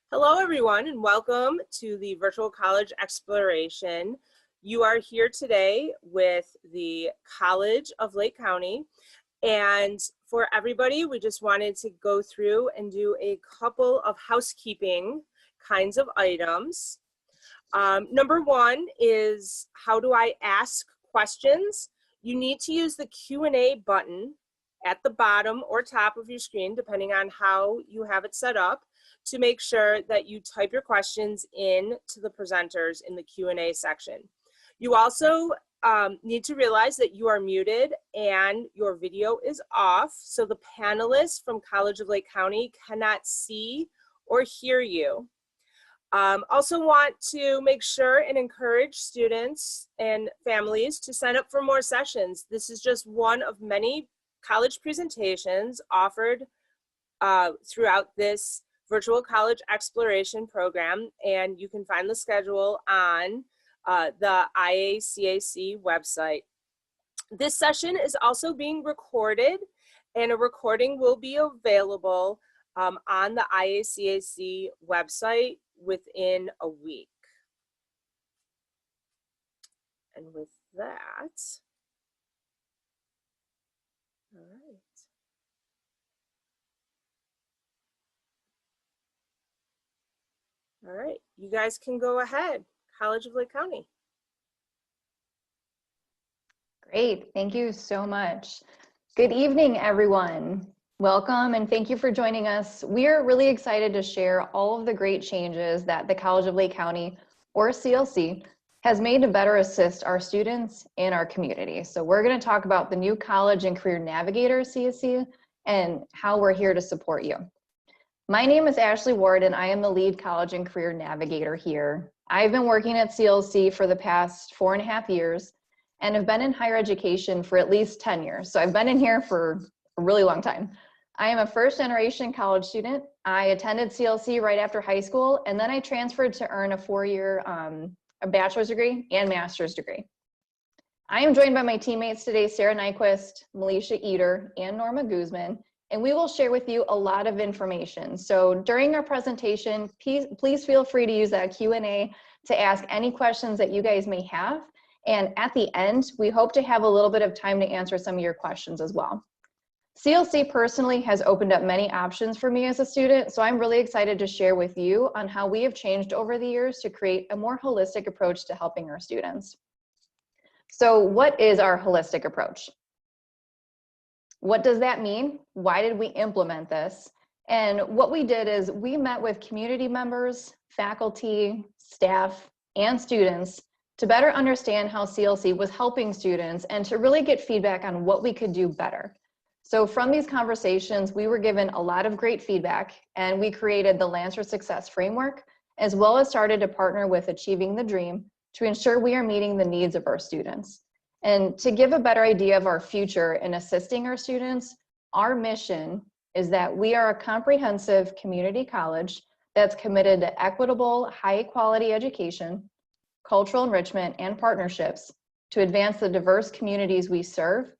Hello, everyone, and welcome to the Virtual College Exploration. You are here today with the College of Lake County. And for everybody, we just wanted to go through and do a couple of housekeeping kinds of items. Number one is, how do I ask questions? You need to use the Q&A button at the bottom or top of your screen, depending on how you have it set up, to make sure that you type your questions in to the presenters in the Q&A section. You also need to realize that you are muted and your video is off, so the panelists from College of Lake County cannot see or hear you. Also want to make sure and encourage students and families to sign up for more sessions. This is just one of many college presentations offered throughout this Virtual College Exploration program, and you can find the schedule on the IACAC website. This session is also being recorded, and a recording will be available on the IACAC website within a week. And with that, all right. All right, you guys can go ahead. College of Lake County. Great, thank you so much. Good evening, everyone. Welcome and thank you for joining us. We are really excited to share all of the great changes that the College of Lake County, or CLC, has made to better assist our students and our community. So we're going to talk about the new College and Career Navigator CSC and how we're here to support you. My name is Ashley Ward and I am the lead College and Career Navigator here. I've been working at CLC for the past 4.5 years and have been in higher education for at least 10 years. So I've been in here for a really long time. I am a first generation college student. I attended CLC right after high school, and then I transferred to earn a 4-year a bachelor's degree and master's degree. I am joined by my teammates today, Sarah Nyquist, Melisha Eater, and Norma Guzman, and we will share with you a lot of information. So during our presentation, please feel free to use that Q&A to ask any questions that you guys may have. And at the end, we hope to have a little bit of time to answer some of your questions as well. CLC personally has opened up many options for me as a student, so I'm really excited to share with you on how we have changed over the years to create a more holistic approach to helping our students. So what is our holistic approach? What does that mean? Why did we implement this? And what we did is we met with community members, faculty, staff, and students to better understand how CLC was helping students and to really get feedback on what we could do better. So from these conversations, we were given a lot of great feedback, and we created the Lancer Success Framework, as well as started to partner with Achieving the Dream to ensure we are meeting the needs of our students. And to give a better idea of our future in assisting our students, our mission is that we are a comprehensive community college that's committed to equitable, high-quality education, cultural enrichment, and partnerships to advance the diverse communities we serve.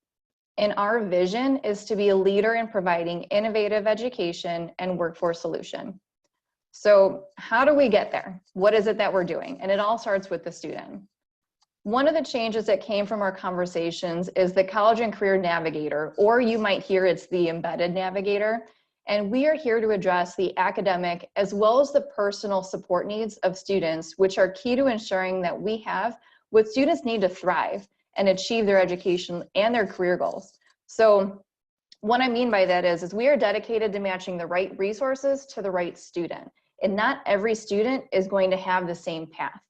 And our vision is to be a leader in providing innovative education and workforce solution. So how do we get there? What is it that we're doing? And it all starts with the student. One of the changes that came from our conversations is the College and Career Navigator, or you might hear it's the Embedded Navigator. And we are here to address the academic as well as the personal support needs of students, which are key to ensuring that we have what students need to thrive and achieve their education and their career goals. So what I mean by that is we are dedicated to matching the right resources to the right student. And not every student is going to have the same path.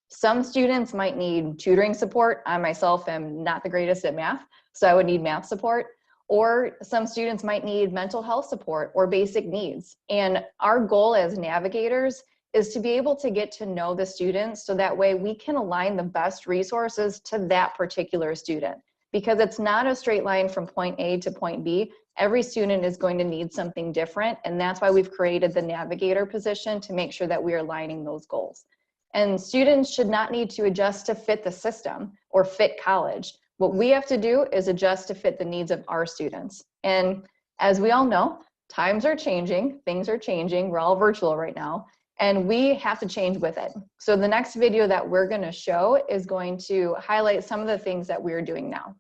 Some students might need tutoring support. I myself am not the greatest at math, so I would need math support. Or some students might need mental health support or basic needs. And our goal as navigators is to be able to get to know the students so that way we can align the best resources to that particular student. Because it's not a straight line from point A to point B. Every student is going to need something different, and that's why we've created the navigator position to make sure that we are aligning those goals. And students should not need to adjust to fit the system or fit college. What we have to do is adjust to fit the needs of our students. And as we all know, times are changing, things are changing, we're all virtual right now. and we have to change with it. So the next video that we're going to show is going to highlight some of the things that we're doing now.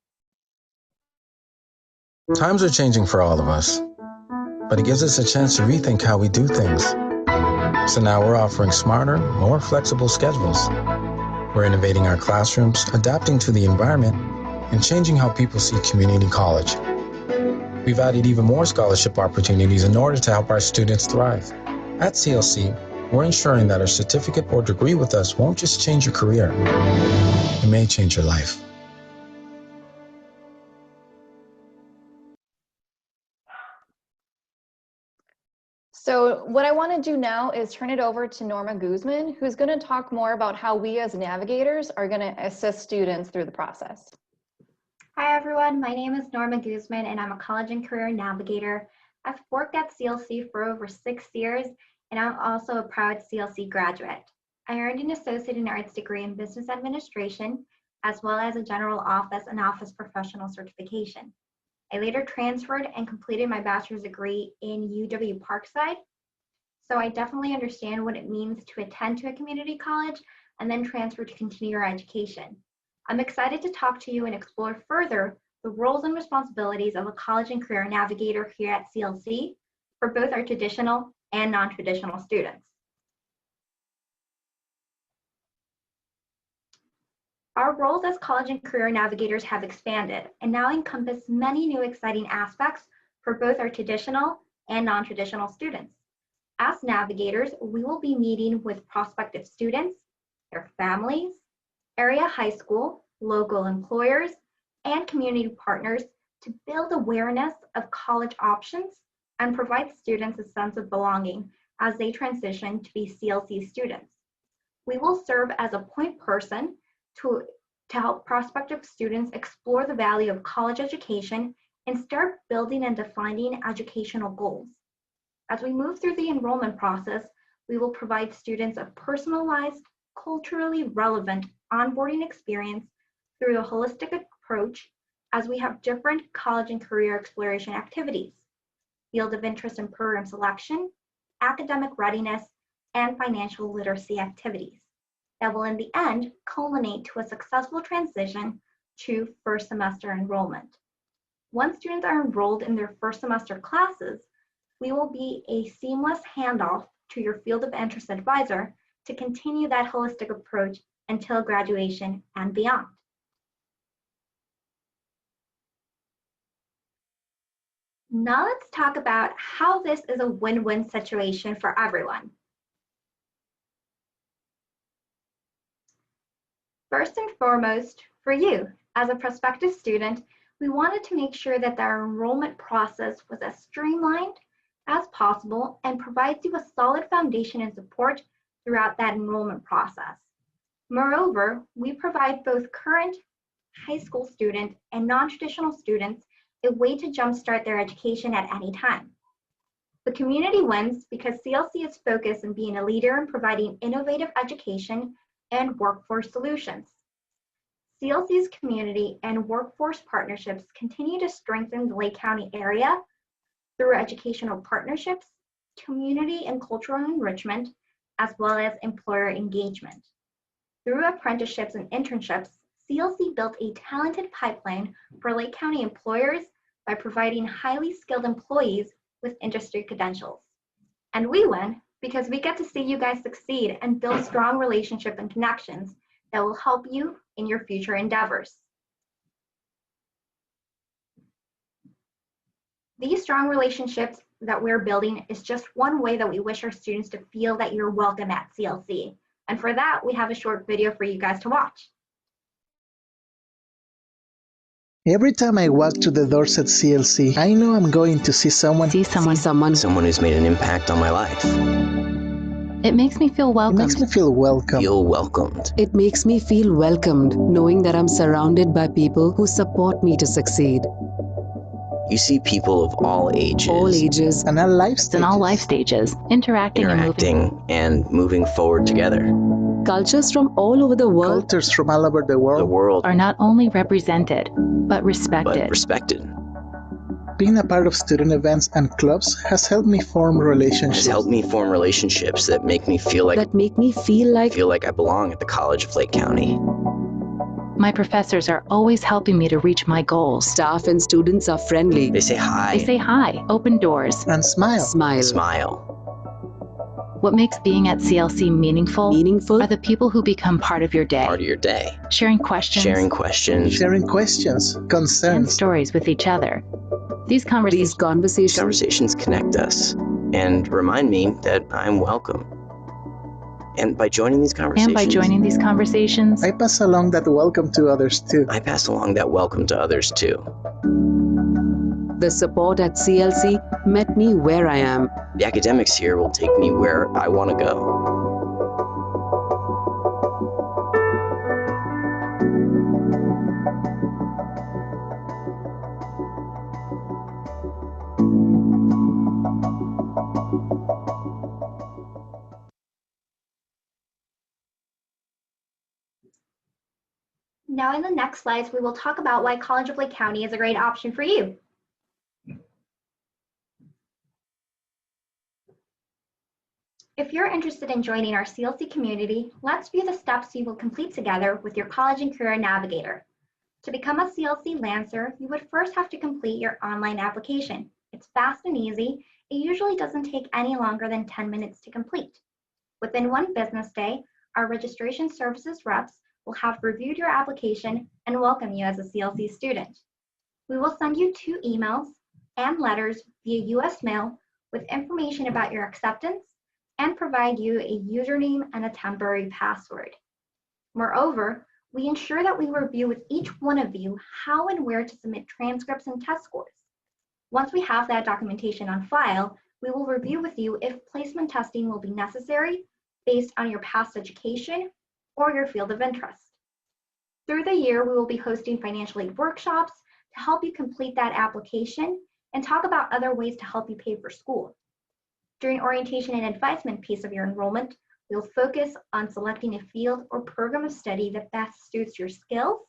Times are changing for all of us, but it gives us a chance to rethink how we do things. So now we're offering smarter, more flexible schedules. We're innovating our classrooms, adapting to the environment, and changing how people see community college. We've added even more scholarship opportunities in order to help our students thrive. At CLC, we're ensuring that a certificate or degree with us won't just change your career, it may change your life. So what I want to do now is turn it over to Norma Guzman, who's going to talk more about how we as navigators are going to assist students through the process. Hi everyone, my name is Norma Guzman and I'm a college and career navigator. I've worked at CLC for over 6 years and I'm also a proud CLC graduate. I earned an Associate in Arts degree in Business Administration as well as a General Office and Office Professional certification. I later transferred and completed my bachelor's degree in UW Parkside. So I definitely understand what it means to attend to a community college and then transfer to continue your education. I'm excited to talk to you and explore further the roles and responsibilities of a college and career navigator here at CLC for both our traditional and non-traditional students. Our roles as college and career navigators have expanded and now encompass many new exciting aspects for both our traditional and non-traditional students. As navigators, we will be meeting with prospective students, their families, area high school, local employers, and community partners to build awareness of college options and provide students a sense of belonging as they transition to be CLC students. We will serve as a point person to help prospective students explore the value of college education and start building and defining educational goals. As we move through the enrollment process, we will provide students a personalized, culturally relevant onboarding experience through a holistic approach as we have different college and career exploration activities, field of interest and program selection, academic readiness, and financial literacy activities that will in the end culminate to a successful transition to first semester enrollment. Once students are enrolled in their first semester classes, we will be a seamless handoff to your field of interest advisor to continue that holistic approach until graduation and beyond. Now let's talk about how this is a win-win situation for everyone. First and foremost, for you, as a prospective student, we wanted to make sure that our enrollment process was as streamlined as possible and provides you a solid foundation and support throughout that enrollment process. Moreover, we provide both current high school students and non-traditional students a way to jumpstart their education at any time. The community wins because CLC is focused on being a leader in providing innovative education and workforce solutions. CLC's community and workforce partnerships continue to strengthen the Lake County area through educational partnerships, community and cultural enrichment, as well as employer engagement. Through apprenticeships and internships, CLC built a talented pipeline for Lake County employers by providing highly skilled employees with industry credentials. And we win because we get to see you guys succeed and build strong relationships and connections that will help you in your future endeavors. These strong relationships that we're building is just one way that we wish our students to feel that you're welcome at CLC. And for that, we have a short video for you guys to watch. Every time I walk to the doors at CLC, I know I'm going to see someone who's made an impact on my life. It makes me feel welcomed. It makes me feel welcome. Feel welcomed. It makes me feel welcomed, knowing that I'm surrounded by people who support me to succeed. You see people of all ages. And all life stages. Interacting and moving forward together. Cultures from all over the world. Cultures from all over the world. Are not only represented, but respected. Respected. Being a part of student events and clubs has helped me form It relationships. has helped me form relationships that make me feel like I belong at the College of Lake County. My professors are always helping me to reach my goals. Staff and students are friendly. They say hi. They say hi, open doors. And smile. Smile. What makes being at CLC meaningful are the people who become part of your day, Part of your day. sharing questions, Sharing questions. Sharing questions, and concerns. stories with each other. These These conversations conversations Connect us and remind me that I'm welcome. And by joining these conversations, I pass along that welcome to others too. I pass along that welcome to others too. The support at CLC met me where I am. The academics here will take me where I want to go. Now in the next slides, we will talk about why College of Lake County is a great option for you. If you're interested in joining our CLC community, let's view the steps you will complete together with your College and Career Navigator. To become a CLC Lancer, you would first have to complete your online application. It's fast and easy. It usually doesn't take any longer than 10 minutes to complete. Within one business day, our registration services reps will have reviewed your application and welcome you as a CLC student. We will send you 2 emails and letters via US mail with information about your acceptance and provide you a username and a temporary password. Moreover, we ensure that we review with each one of you how and where to submit transcripts and test scores. Once we have that documentation on file, we will review with you if placement testing will be necessary based on your past education or your field of interest. Through the year, we will be hosting financial aid workshops to help you complete that application and talk about other ways to help you pay for school. During orientation and advisement piece of your enrollment, we'll focus on selecting a field or program of study that best suits your skills,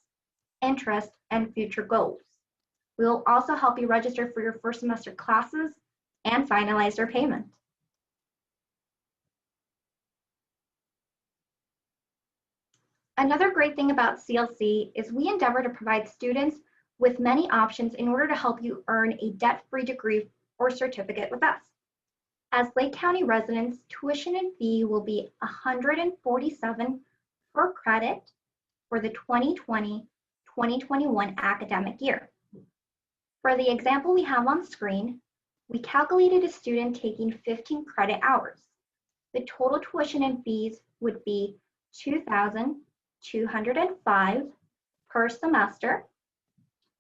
interests, and future goals. We will also help you register for your first semester classes and finalize your payment. Another great thing about CLC is we endeavor to provide students with many options in order to help you earn a debt-free degree or certificate with us. As Lake County residents, tuition and fee will be $147 per credit for the 2020-2021 academic year. For the example we have on screen, we calculated a student taking 15 credit hours. The total tuition and fees would be $2,205 per semester,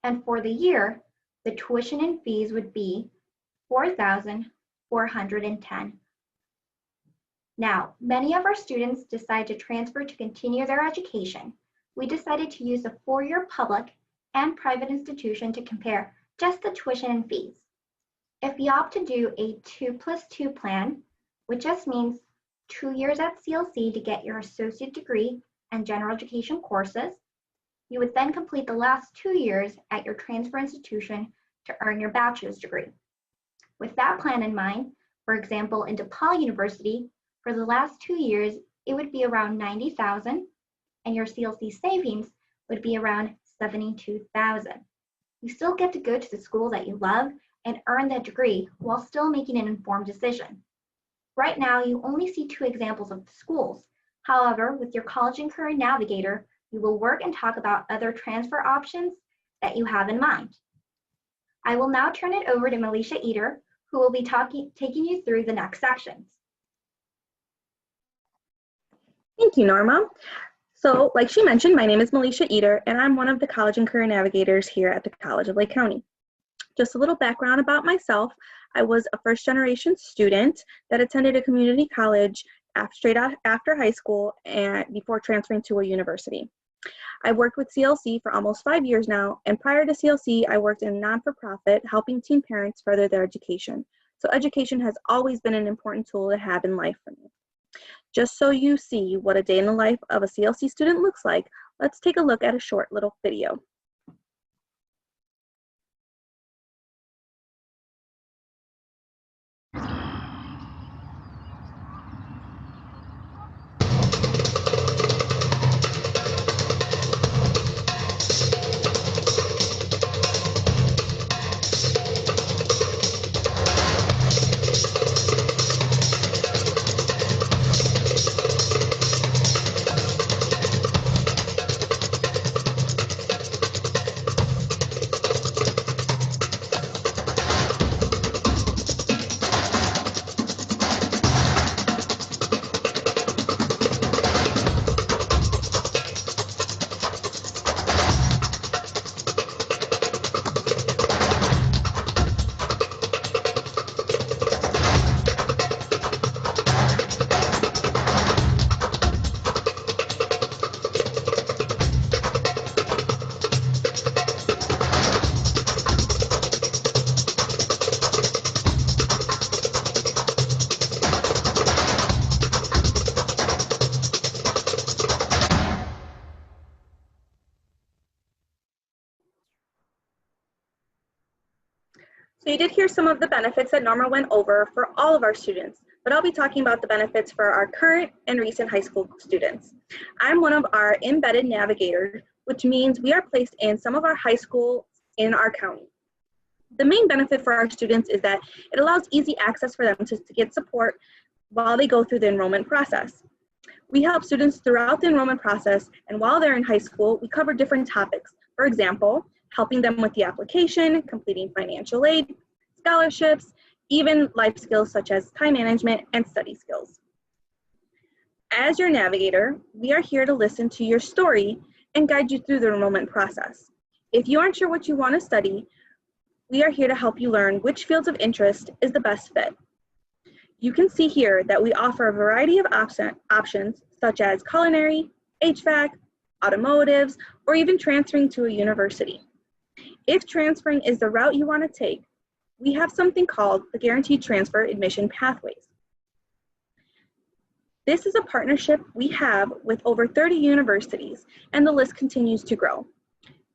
and for the year, the tuition and fees would be $4,410. Now, many of our students decide to transfer to continue their education. We decided to use a 4-year public and private institution to compare just the tuition and fees. If you opt to do a 2+2 plan, which just means 2 years at CLC to get your associate degree and general education courses, you would then complete the last 2 years at your transfer institution to earn your bachelor's degree. With that plan in mind, for example, in DePaul University, for the last 2 years, it would be around $90,000, and your CLC savings would be around $72,000. You still get to go to the school that you love and earn that degree while still making an informed decision. Right now, you only see 2 examples of the schools. However, with your College and Career Navigator, you will work and talk about other transfer options that you have in mind. I will now turn it over to Melisha Eater, who will be taking you through the next sections. Thank you, Norma. So, like she mentioned, my name is Melisha Eater, and I'm one of the College and Career Navigators here at the College of Lake County. Just a little background about myself. I was a first-generation student that attended a community college straight after high school and before transferring to a university. I've worked with CLC for almost 5 years now, and prior to CLC, I worked in a non-for-profit helping teen parents further their education. So education has always been an important tool to have in life for me. Just so you see what a day in the life of a CLC student looks like, let's take a look at a short little video. So you did hear some of the benefits that Norma went over for all of our students, but I'll be talking about the benefits for our current and recent high school students. I'm one of our embedded navigators, which means we are placed in some of our high schools in our county. The main benefit for our students is that it allows easy access for them to get support while they go through the enrollment process. We help students throughout the enrollment process, and while they're in high school, we cover different topics. For example, helping them with the application, completing financial aid, scholarships, even life skills such as time management and study skills. As your navigator, we are here to listen to your story and guide you through the enrollment process. If you aren't sure what you want to study, we are here to help you learn which fields of interest is the best fit. You can see here that we offer a variety of options such as culinary, HVAC, automotives, or even transferring to a university. If transferring is the route you want to take, we have something called the Guaranteed Transfer Admission Pathways. This is a partnership we have with over 30 universities, and the list continues to grow.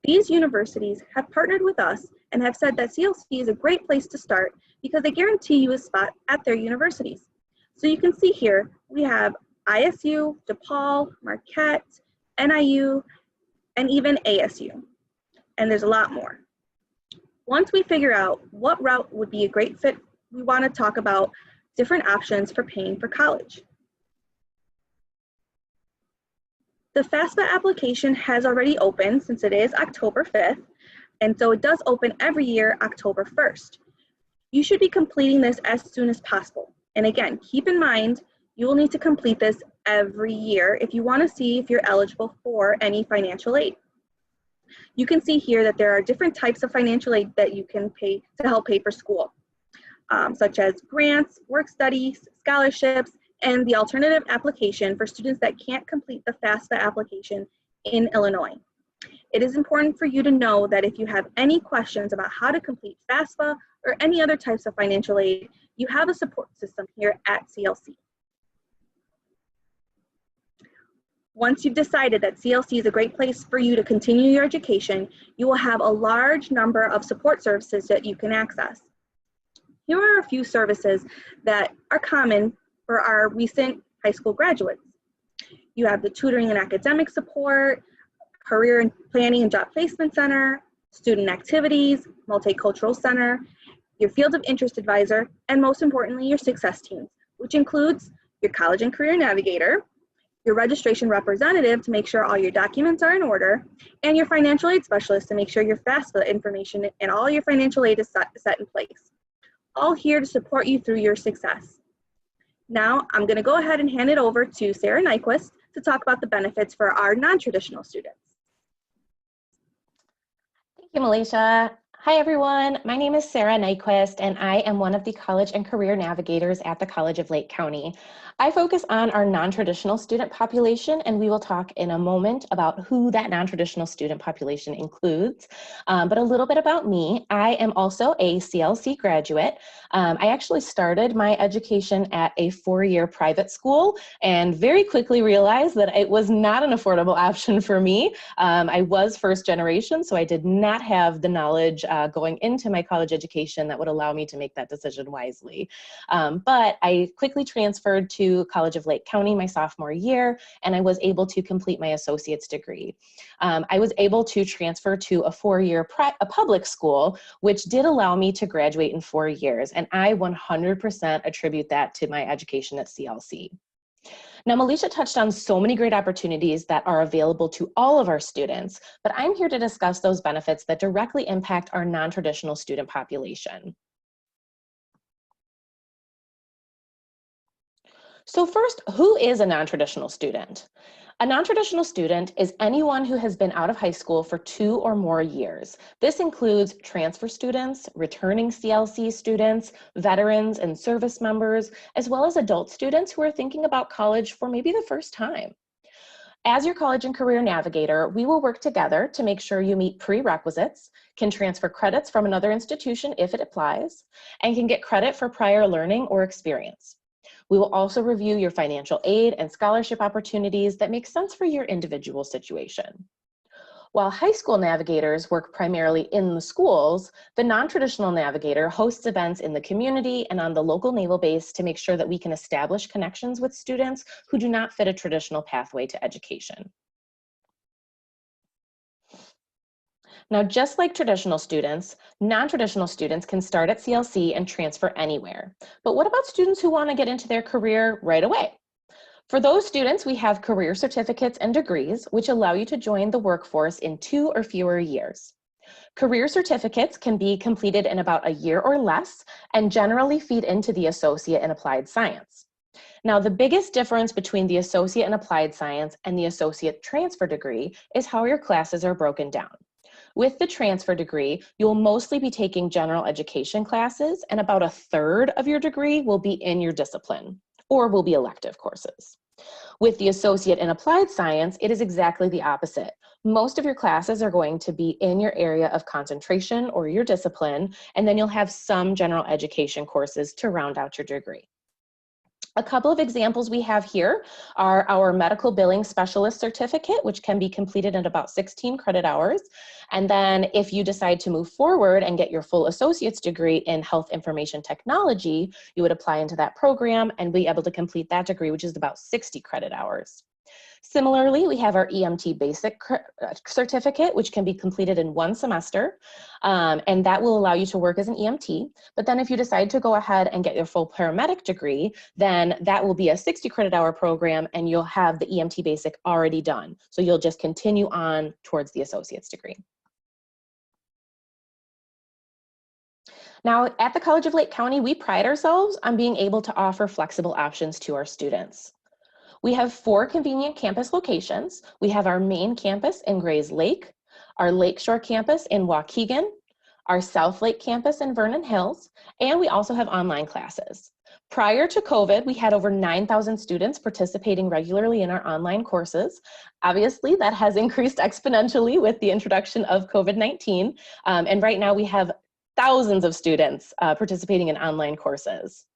These universities have partnered with us and have said that CLC is a great place to start because they guarantee you a spot at their universities. So you can see here, we have ISU, DePaul, Marquette, NIU, and even ASU. And there's a lot more. Once we figure out what route would be a great fit, we want to talk about different options for paying for college. The FAFSA application has already opened since it is October 5th, and so it does open every year October 1st. You should be completing this as soon as possible. And again, keep in mind, you will need to complete this every year if you want to see if you're eligible for any financial aid. You can see here that there are different types of financial aid that you can pay to help pay for school, such as grants, work studies, scholarships, and the alternative application for students that can't complete the FAFSA application in Illinois. It is important for you to know that if you have any questions about how to complete FAFSA or any other types of financial aid, you have a support system here at CLC. Once you've decided that CLC is a great place for you to continue your education, you will have a large number of support services that you can access. Here are a few services that are common for our recent high school graduates. You have the Tutoring and Academic Support, Career and Planning and Job Placement Center, Student Activities, Multicultural Center, your Field of Interest Advisor, and most importantly, your Success Teams, which includes your College and Career Navigator, your registration representative to make sure all your documents are in order, and your financial aid specialist to make sure your FAFSA information and all your financial aid is set in place. All here to support you through your success. Now, I'm going to go ahead and hand it over to Sarah Nyquist to talk about the benefits for our non-traditional students. Thank you, Melisha. Hi, everyone. My name is Sarah Nyquist, and I am one of the College and Career Navigators at the College of Lake County. I focus on our non-traditional student population, and we will talk in a moment about who that non-traditional student population includes. But a little bit about me. I am also a CLC graduate. I actually started my education at a four-year private school and very quickly realized that it was not an affordable option for me. I was first generation, so I did not have the knowledge going into my college education that would allow me to make that decision wisely. But I quickly transferred to College of Lake County my sophomore year, and I was able to complete my associate's degree. I was able to transfer to a four-year public school, which did allow me to graduate in 4 years, and I 100% attribute that to my education at CLC. Now, Melisha touched on so many great opportunities that are available to all of our students, but I'm here to discuss those benefits that directly impact our non-traditional student population. So first, who is a non-traditional student? A non-traditional student is anyone who has been out of high school for 2 or more years. This includes transfer students, returning CLC students, veterans and service members, as well as adult students who are thinking about college for maybe the first time. As your College and Career Navigator, we will work together to make sure you meet prerequisites, can transfer credits from another institution if it applies, and can get credit for prior learning or experience. We will also review your financial aid and scholarship opportunities that make sense for your individual situation. While high school navigators work primarily in the schools, the non-traditional navigator hosts events in the community and on the local naval base to make sure that we can establish connections with students who do not fit a traditional pathway to education. Now, just like traditional students, non-traditional students can start at CLC and transfer anywhere. But what about students who want to get into their career right away? For those students, we have career certificates and degrees, which allow you to join the workforce in 2 or fewer years. Career certificates can be completed in about a year or less and generally feed into the Associate in Applied Science. Now, the biggest difference between the Associate in Applied Science and the Associate Transfer degree is how your classes are broken down. With the transfer degree, you'll mostly be taking general education classes, and about a third of your degree will be in your discipline, or will be elective courses. With the Associate in Applied Science, it is exactly the opposite. Most of your classes are going to be in your area of concentration or your discipline, and then you'll have some general education courses to round out your degree. A couple of examples we have here are our Medical Billing Specialist Certificate, which can be completed in about 16 credit hours. And then if you decide to move forward and get your full associate's degree in Health Information Technology, you would apply into that program and be able to complete that degree, which is about 60 credit hours. Similarly, we have our EMT Basic Certificate, which can be completed in 1 semester, and that will allow you to work as an EMT. But then if you decide to go ahead and get your full paramedic degree, then that will be a 60 credit hour program, and you'll have the EMT Basic already done. So you'll just continue on towards the associate's degree. Now, at the College of Lake County, we pride ourselves on being able to offer flexible options to our students. We have 4 convenient campus locations. We have our main campus in Grays Lake, our Lakeshore campus in Waukegan, our South Lake campus in Vernon Hills, and we also have online classes. Prior to COVID, we had over 9,000 students participating regularly in our online courses. Obviously, that has increased exponentially with the introduction of COVID-19, and right now we have thousands of students participating in online courses.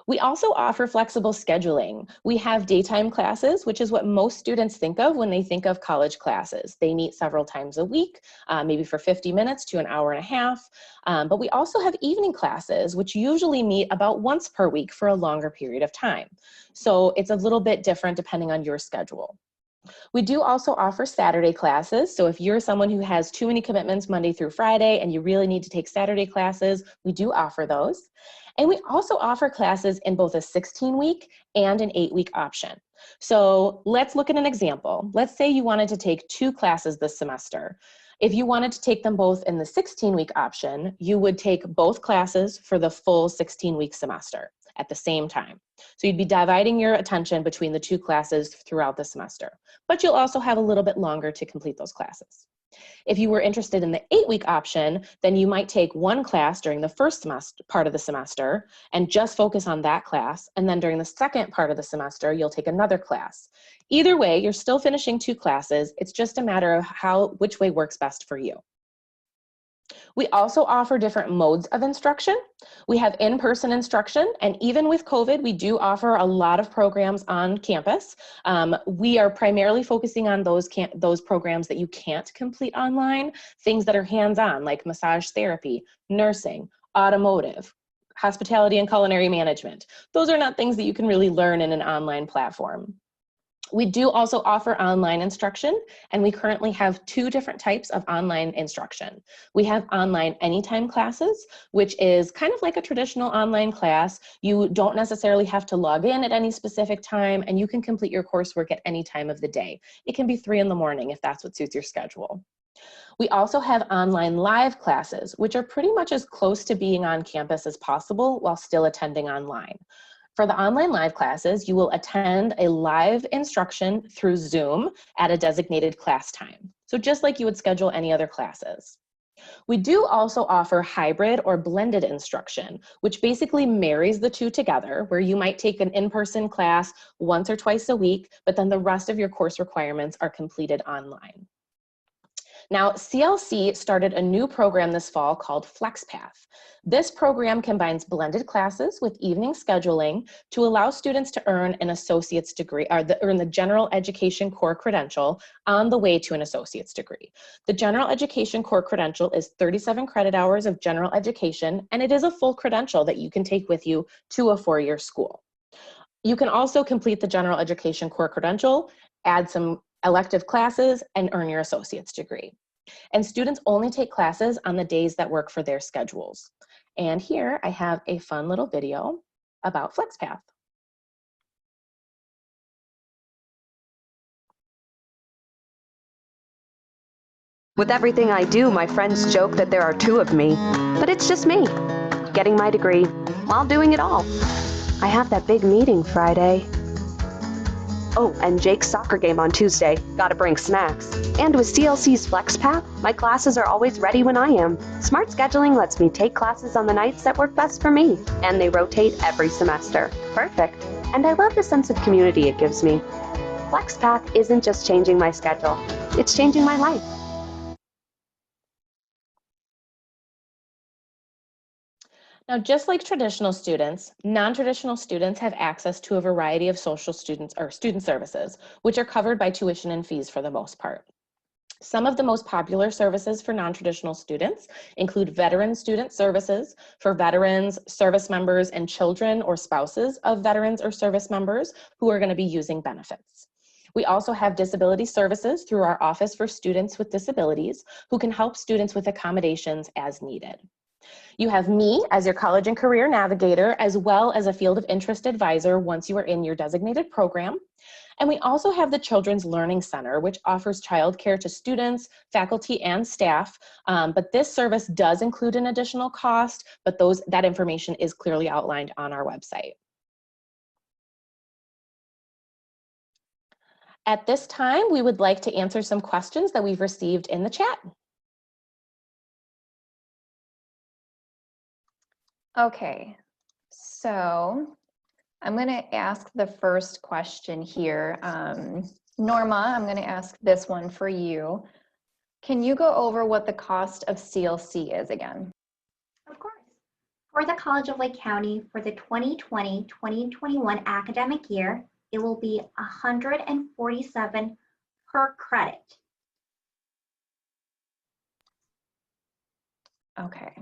We also offer flexible scheduling. We have daytime classes, which is what most students think of when they think of college classes. They meet several times a week, maybe for 50 minutes to an hour and a half. But we also have evening classes, which usually meet about once per week for a longer period of time. So it's a little bit different depending on your schedule. We do also offer Saturday classes. So if you're someone who has too many commitments Monday through Friday and you really need to take Saturday classes, we do offer those. And we also offer classes in both a 16-week and an 8-week option. So let's look at an example. Let's say you wanted to take 2 classes this semester. If you wanted to take them both in the 16-week option, you would take both classes for the full 16-week semester at the same time. So you'd be dividing your attention between the 2 classes throughout the semester, but you'll also have a little bit longer to complete those classes. If you were interested in the 8-week option, then you might take 1 class during the first part of the semester and just focus on that class. And then during the second part of the semester, you'll take another class. Either way, you're still finishing 2 classes. It's just a matter of which way works best for you. We also offer different modes of instruction. We have in-person instruction, and even with COVID, we do offer a lot of programs on campus. We are primarily focusing on those programs that you can't complete online, things that are hands-on, like massage therapy, nursing, automotive, hospitality and culinary management. Those are not things that you can really learn in an online platform. We do also offer online instruction, and we currently have 2 different types of online instruction. We have online anytime classes, which is kind of like a traditional online class. You don't necessarily have to log in at any specific time, and you can complete your coursework at any time of the day. It can be 3 in the morning if that's what suits your schedule. We also have online live classes, which are pretty much as close to being on campus as possible while still attending online. For the online live classes, you will attend a live instruction through Zoom at a designated class time. So just like you would schedule any other classes. We do also offer hybrid or blended instruction, which basically marries the 2 together, where you might take an in-person class once or twice a week, but then the rest of your course requirements are completed online. Now, CLC started a new program this fall called FlexPath. This program combines blended classes with evening scheduling to allow students to earn an associate's degree, or earn the general education core credential on the way to an associate's degree. The general education core credential is 37 credit hours of general education, and it is a full credential that you can take with you to a four-year school. You can also complete the general education core credential, add some elective classes, and earn your associate's degree. And students only take classes on the days that work for their schedules. And here I have a fun little video about FlexPath. With everything I do, my friends joke that there are two of me, but it's just me, getting my degree while doing it all. I have that big meeting Friday. Oh, and Jake's soccer game on Tuesday. Gotta bring snacks. And with CLC's FlexPath, my classes are always ready when I am. Smart scheduling lets me take classes on the nights that work best for me, and they rotate every semester. Perfect. And I love the sense of community it gives me. FlexPath isn't just changing my schedule, it's changing my life. Now, just like traditional students, non-traditional students have access to a variety of social student services, which are covered by tuition and fees for the most part. Some of the most popular services for non-traditional students include veteran student services for veterans, service members, and children or spouses of veterans or service members who are going to be using benefits. We also have disability services through our Office for Students with Disabilities, who can help students with accommodations as needed. You have me as your college and career navigator, as well as a field of interest advisor once you are in your designated program. And we also have the Children's Learning Center, which offers childcare to students, faculty, and staff. But this service does include an additional cost, but that information is clearly outlined on our website. At this time, we would like to answer some questions that we've received in the chat. Okay, so I'm going to ask the first question here. Norma, I'm going to ask this one for you. Can you go over what the cost of CLC is again? Of course. For the College of Lake County, for the 2020-2021 academic year, it will be $147 per credit. Okay.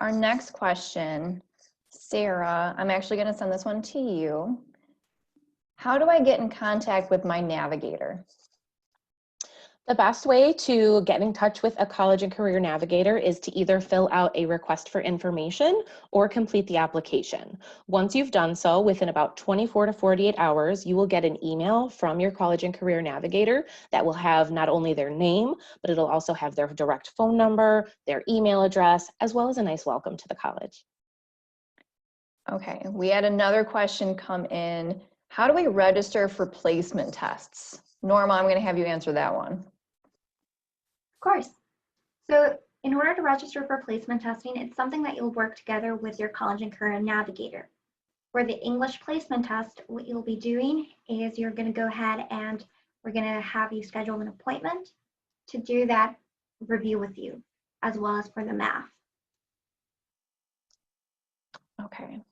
Our next question, Sarah, I'm actually going to send this one to you. How do I get in contact with my navigator? The best way to get in touch with a college and career navigator is to either fill out a request for information or complete the application. Once you've done so, within about 24 to 48 hours, you will get an email from your college and career navigator that will have not only their name, but it'll also have their direct phone number, their email address, as well as a nice welcome to the college. Okay, we had another question come in. How do we register for placement tests? Norma, I'm going to have you answer that one. Of course. So in order to register for placement testing, it's something that you'll work together with your college and career navigator. For the English placement test, what you'll be doing is you're going to go ahead and we're going to have you schedule an appointment to do that review with you, as well as for the math. Okay.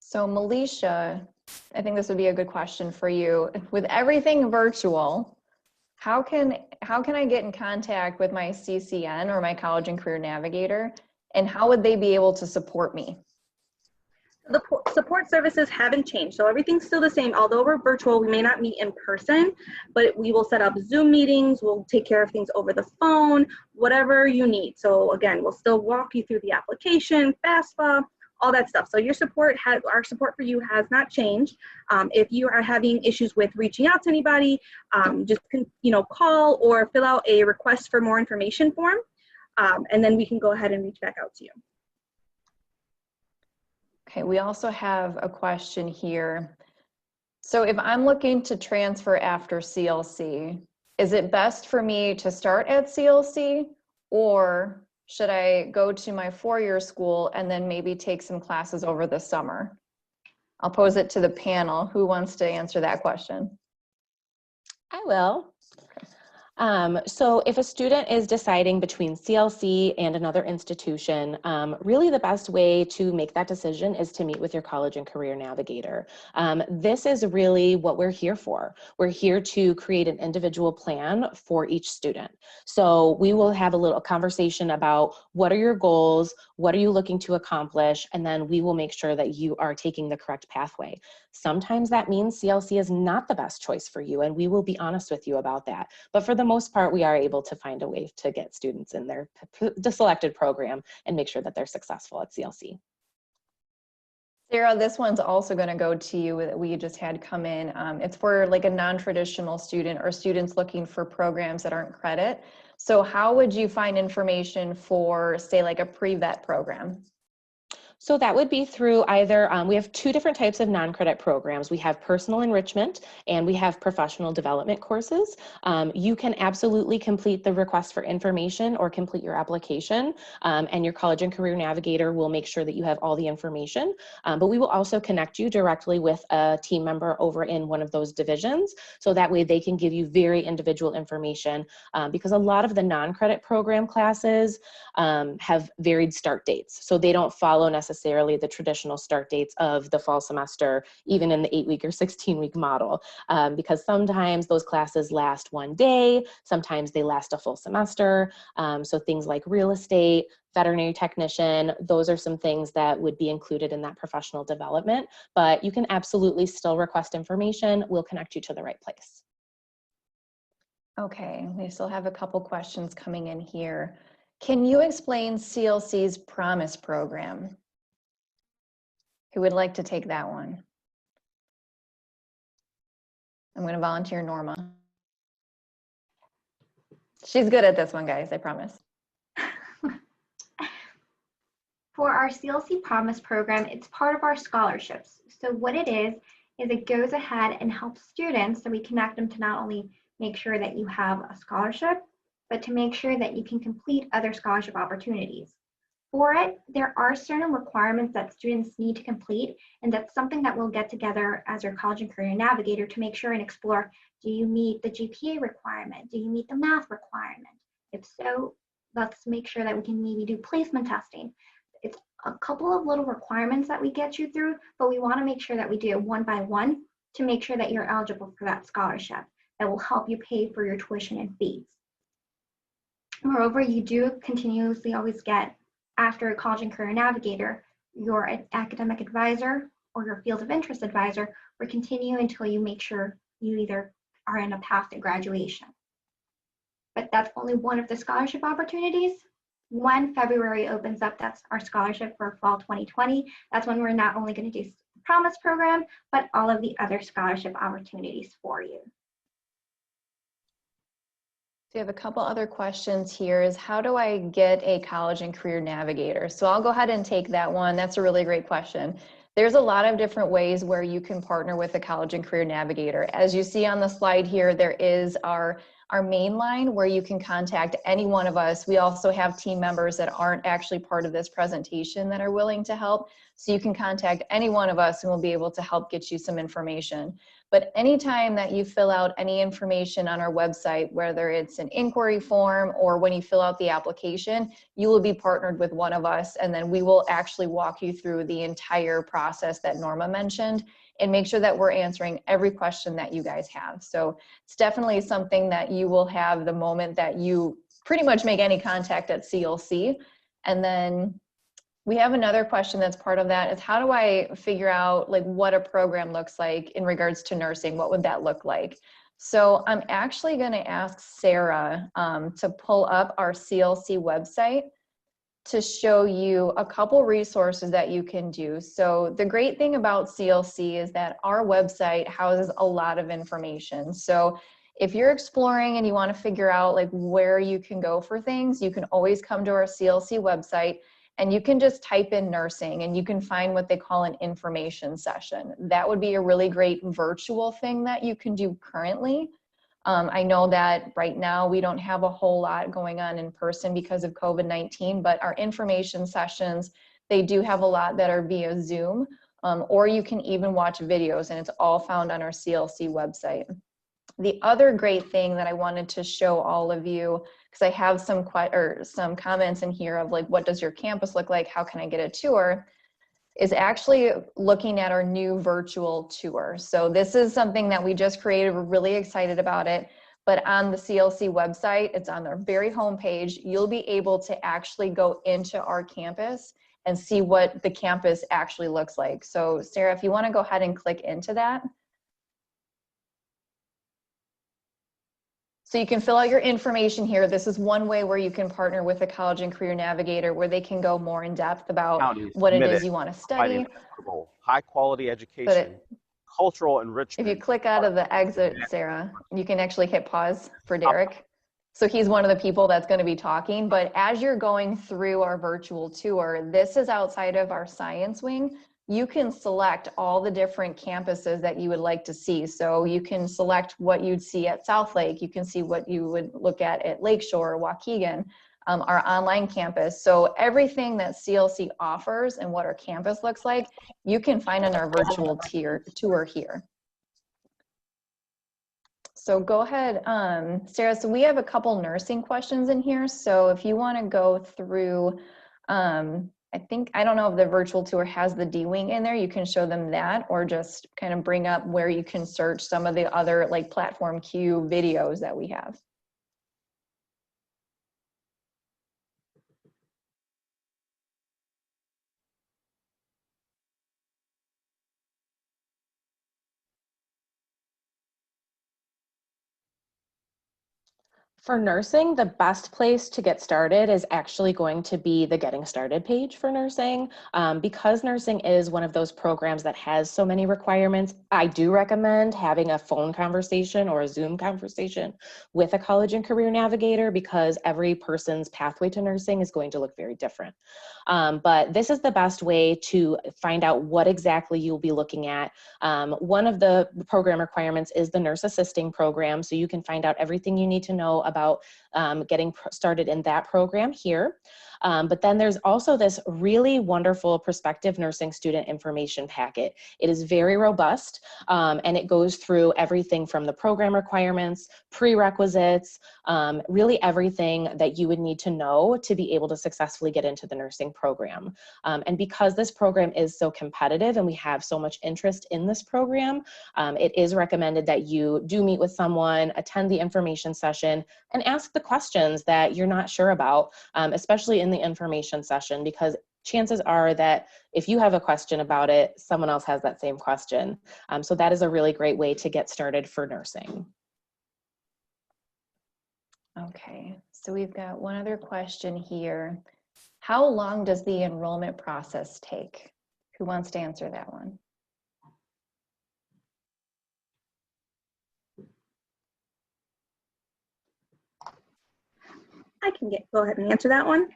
So Melisha, I think this would be a good question for you. With everything virtual, how can I get in contact with my CCN or my college and career navigator, and how would they be able to support me? The support services haven't changed, so everything's still the same. Although we're virtual, we may not meet in person, but we will set up Zoom meetings, we'll take care of things over the phone, whatever you need. So again, we'll still walk you through the application, FAFSA, all that stuff. So our support for you has not changed. If you are having issues with reaching out to anybody, just call or fill out a request for more information form, and then we can go ahead and reach back out to you. Okay, we also have a question here. So if I'm looking to transfer after CLC, is it best for me to start at CLC, or should I go to my four-year school and then maybe take some classes over the summer? I'll pose it to the panel. Who wants to answer that question? I will. So if a student is deciding between CLC and another institution, really the best way to make that decision is to meet with your college and career navigator. This is really what we're here for. We're here to create an individual plan for each student. So we will have a little conversation about what are your goals, what are you looking to accomplish, and then we will make sure that you are taking the correct pathway. Sometimes that means CLC is not the best choice for you, and we will be honest with you about that. But for the most part, we are able to find a way to get students in their selected program and make sure that they're successful at CLC. Sarah, this one's also going to go to you that we just had come in. It's for like a non-traditional student or students looking for programs that aren't credit. So how would you find information for, say, like a pre-vet program? So that would be through either, we have two different types of non-credit programs. We have personal enrichment and we have professional development courses. You can absolutely complete the request for information or complete your application, and your college and career navigator will make sure that you have all the information. But we will also connect you directly with a team member over in one of those divisions. So that way they can give you very individual information, because a lot of the non-credit program classes have varied start dates. So they don't follow necessarily the traditional start dates of the fall semester, even in the 8-week or 16-week model, because sometimes those classes last one day, sometimes they last a full semester. So things like real estate, veterinary technician, those are some things that would be included in that professional development, but you can absolutely still request information. We'll connect you to the right place. Okay, we still have a couple questions coming in here. Can you explain CLC's Promise program? Who would like to take that one? I'm going to volunteer Norma. She's good at this one, guys, I promise. For our CLC Promise program, it's part of our scholarships. So what it is it goes ahead and helps students, so we connect them to not only make sure that you have a scholarship, but to make sure that you can complete other scholarship opportunities. For it, there are certain requirements that students need to complete, and that's something that we'll get together as your college and career navigator to make sure and explore, do you meet the GPA requirement? Do you meet the math requirement? If so, let's make sure that we can maybe do placement testing. It's a couple of little requirements that we get you through, but we want to make sure that we do it one by one to make sure that you're eligible for that scholarship that will help you pay for your tuition and fees. Moreover, you do continuously always get, after a college and career navigator, your academic advisor or your field of interest advisor will continue until you make sure you either are in a path to graduation. But that's only one of the scholarship opportunities. When February opens up, that's our scholarship for fall 2020. That's when we're not only going to do the Promise program, but all of the other scholarship opportunities for you. We have a couple other questions here. Is how do I get a college and career navigator? So I'll go ahead and take that one. That's a really great question. There's a lot of different ways where you can partner with a college and career navigator. As you see on the slide here, there is our main line where you can contact any one of us. We also have team members that aren't actually part of this presentation that are willing to help. So you can contact any one of us and we'll be able to help get you some information. But anytime that you fill out any information on our website, whether it's an inquiry form or when you fill out the application, you will be partnered with one of us, and then we will actually walk you through the entire process that Norma mentioned and make sure that we're answering every question that you guys have. So it's definitely something that you will have the moment that you pretty much make any contact at CLC. And then we have another question that's part of that is how do I figure out like what a program looks like in regards to nursing? What would that look like? So I'm actually going to ask Sarah to pull up our CLC website to show you a couple resources that you can do. So the great thing about CLC is that our website houses a lot of information. So if you're exploring and you want to figure out like where you can go for things, you can always come to our CLC website and you can just type in nursing and you can find what they call an information session. That would be a really great virtual thing that you can do currently. I know that right now we don't have a whole lot going on in person because of COVID-19, but our information sessions, they do have a lot that are via Zoom, or you can even watch videos, and it's all found on our CLC website. The other great thing that I wanted to show all of you, because I have some comments in here of like, what does your campus look like? How can I get a tour? Is actually looking at our new virtual tour. So this is something that we just created. We're really excited about it. But on the CLC website, it's on their very homepage. You'll be able to actually go into our campus and see what the campus actually looks like. So Sarah, if you want to go ahead and click into that. So you can fill out your information here. This is one way where you can partner with a College and Career Navigator where they can go more in depth about what it is you want to study. High quality education, cultural enrichment. If you click out of the exit, Sarah, you can actually hit pause for Derek. So he's one of the people that's going to be talking. But as you're going through our virtual tour, this is outside of our science wing. You can select all the different campuses that you would like to see. So you can select what you'd see at Southlake. You can see what you would look at Lakeshore, Waukegan, our online campus. So everything that CLC offers and what our campus looks like, you can find in our virtual tour here. So go ahead, Sarah. So we have a couple nursing questions in here. So if you want to go through, I don't know if the virtual tour has the D-Wing in there. You can show them that, or just kind of bring up where you can search some of the other like Platform Q videos that we have. For nursing, the best place to get started is actually going to be the Getting Started page for nursing. Because nursing is one of those programs that has so many requirements, I do recommend having a phone conversation or a Zoom conversation with a College and Career Navigator, because every person's pathway to nursing is going to look very different. But this is the best way to find out what exactly you'll be looking at. One of the program requirements is the nurse assisting program, so you can find out everything you need to know about getting started in that program here. But then there's also this really wonderful prospective nursing student information packet. It is very robust, and it goes through everything from the program requirements, prerequisites, really everything that you would need to know to be able to successfully get into the nursing program. And because this program is so competitive and we have so much interest in this program, it is recommended that you do meet with someone, attend the information session, and ask the questions that you're not sure about, especially in the information session, because chances are that if you have a question about it, someone else has that same question. So that is a really great way to get started for nursing. Okay, so we've got one other question here. How long does the enrollment process take? Who wants to answer that one? I can go ahead and answer that one.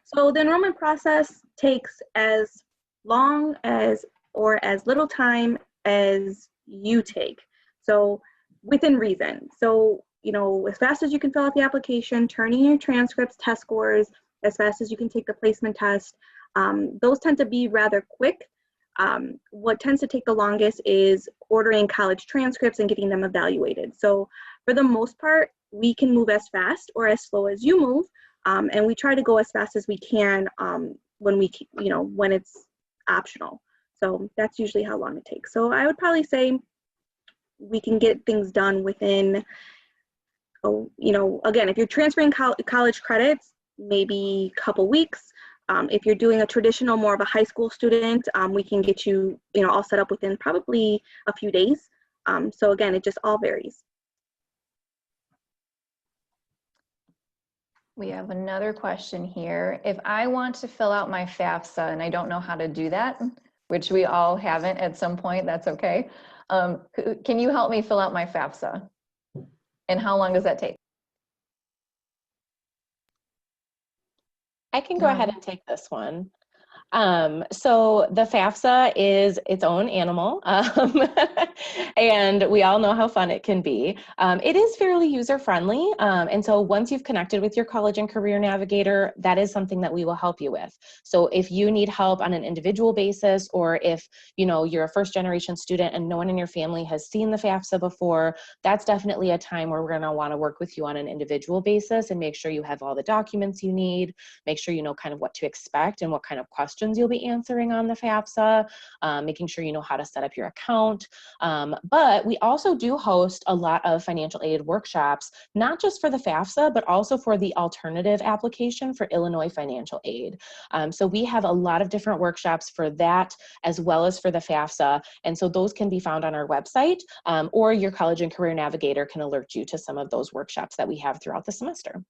So the enrollment process takes as long as or as little time as you take. So within reason. So, you know, as fast as you can fill out the application, turn in your transcripts, test scores, as fast as you can take the placement test. Those tend to be rather quick. What tends to take the longest is ordering college transcripts and getting them evaluated. So for the most part, we can move as fast or as slow as you move. And we try to go as fast as we can when it's optional. So that's usually how long it takes. So I would probably say we can get things done within, again, if you're transferring college credits, maybe a couple weeks. If you're doing a traditional, more of a high school student, we can get you, all set up within probably a few days. So again, it just all varies. We have another question here. If I want to fill out my FAFSA and I don't know how to do that, which we all haven't at some point, that's okay. Can you help me fill out my FAFSA? And how long does that take? I can go ahead and take this one. So the FAFSA is its own animal, and we all know how fun it can be. It is fairly user-friendly, and so once you've connected with your college and career navigator, that is something that we will help you with. So if you need help on an individual basis, or if you're a first-generation student and no one in your family has seen the FAFSA before, that's definitely a time where we're going to want to work with you on an individual basis and make sure you have all the documents you need, make sure you know kind of what to expect and what kind of questions you'll be answering on the FAFSA, making sure you know how to set up your account. But we also do host a lot of financial aid workshops, not just for the FAFSA, but also for the alternative application for Illinois financial aid. So we have a lot of different workshops for that as well as for the FAFSA. And so those can be found on our website, or your college and career navigator can alert you to some of those workshops that we have throughout the semester.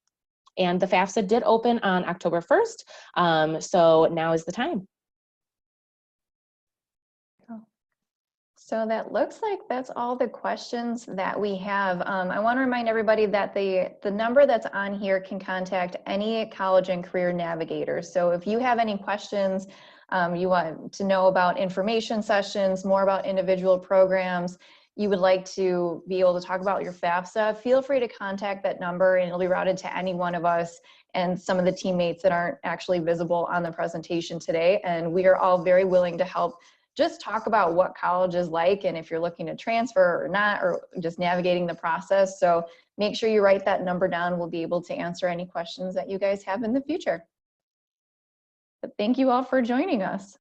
And the FAFSA did open on October 1st, so now is the time. So that looks like that's all the questions that we have. I want to remind everybody that the number that's on here can contact any college and career navigator. So if you have any questions, you want to know about information sessions, more about individual programs, you would like to be able to talk about your FAFSA, feel free to contact that number and it'll be routed to any one of us and some of the teammates that aren't actually visible on the presentation today. And we are all very willing to help just talk about what college is like and if you're looking to transfer or not, or just navigating the process. So make sure you write that number down. We'll be able to answer any questions that you guys have in the future. But thank you all for joining us.